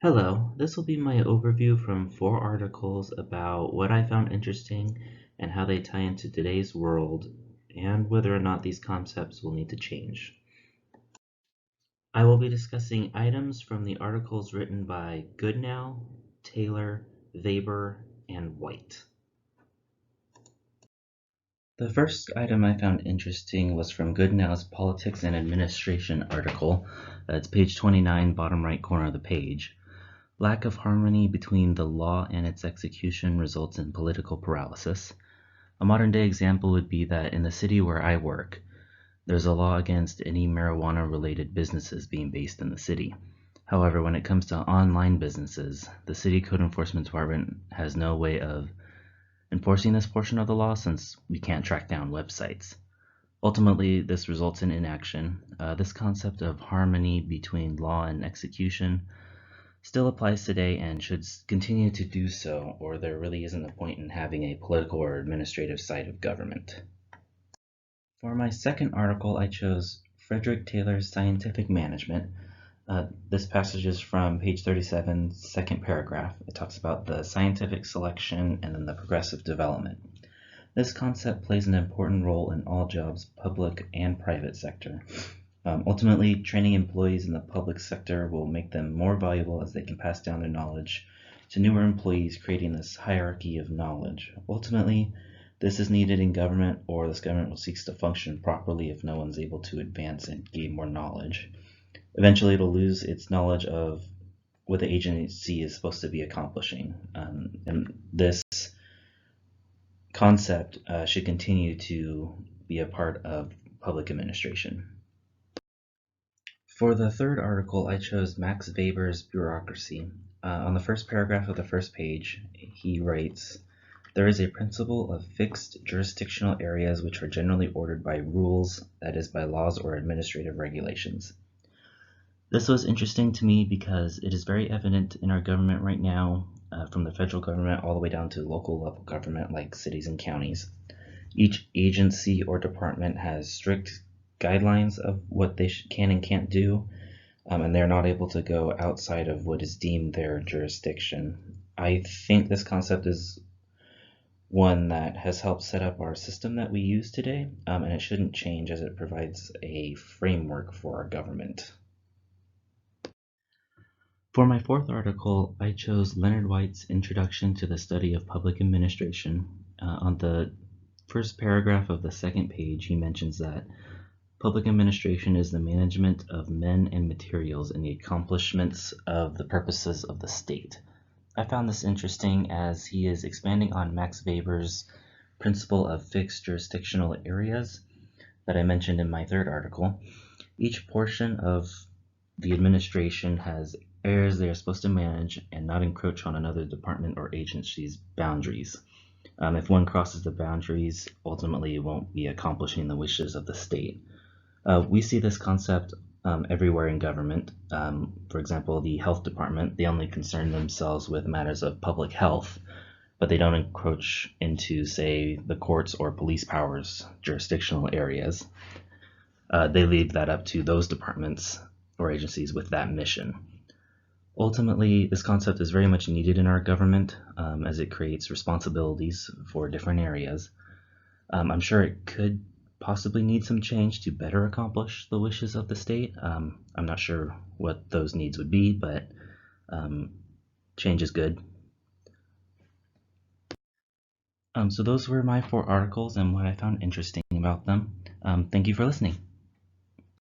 Hello, this will be my overview from 4 articles about what I found interesting and how they tie into today's world and whether or not these concepts will need to change. I will be discussing items from the articles written by Goodnow, Taylor, Weber, and White. The first item I found interesting was from Goodnow's Politics and Administration article. It's page 29, bottom right corner of the page. Lack of harmony between the law and its execution results in political paralysis. A modern day example would be that in the city where I work, there's a law against any marijuana related businesses being based in the city. However, when it comes to online businesses, the city code enforcement department has no way of enforcing this portion of the law since we can't track down websites. Ultimately, this results in inaction. This concept of harmony between law and execution still applies today and should continue to do so, or there really isn't a point in having a political or administrative side of government. For my second article, I chose Frederick Taylor's Scientific Management. This passage is from page 37, second paragraph. It talks about the scientific selection and then the progressive development. This concept plays an important role in all jobs, public and private sector. Ultimately, training employees in the public sector will make them more valuable as they can pass down their knowledge to newer employees, creating this hierarchy of knowledge. Ultimately, this is needed in government, or this government will cease to function properly if no one's able to advance and gain more knowledge. Eventually, it'll lose its knowledge of what the agency is supposed to be accomplishing. And this concept should continue to be a part of public administration. For the third article, I chose Max Weber's Bureaucracy. On the first paragraph of the first page, he writes, "There is a principle of fixed jurisdictional areas which are generally ordered by rules, that is, by laws or administrative regulations." This was interesting to me because it is very evident in our government right now, from the federal government all the way down to local level government like cities and counties. Each agency or department has strict guidelines of what they can and can't do, and they're not able to go outside of what is deemed their jurisdiction. I think this concept is one that has helped set up our system that we use today, and it shouldn't change as it provides a framework for our government. For my fourth article, I chose Leonard White's Introduction to the Study of Public Administration. On the first paragraph of the second page, he mentions that public administration is the management of men and materials in the accomplishments of the purposes of the state. I found this interesting as he is expanding on Max Weber's principle of fixed jurisdictional areas that I mentioned in my third article. Each portion of the administration has areas they are supposed to manage and not encroach on another department or agency's boundaries. If one crosses the boundaries, ultimately it won't be accomplishing the wishes of the state. We see this concept everywhere in government. For example, the health department, they only concern themselves with matters of public health, but they don't encroach into, say, the courts or police powers jurisdictional areas. They leave that up to those departments or agencies with that mission. Ultimately, this concept is very much needed in our government as it creates responsibilities for different areas. I'm sure it could possibly need some change to better accomplish the wishes of the state. I'm not sure what those needs would be, but change is good. So those were my 4 articles and what I found interesting about them. Thank you for listening.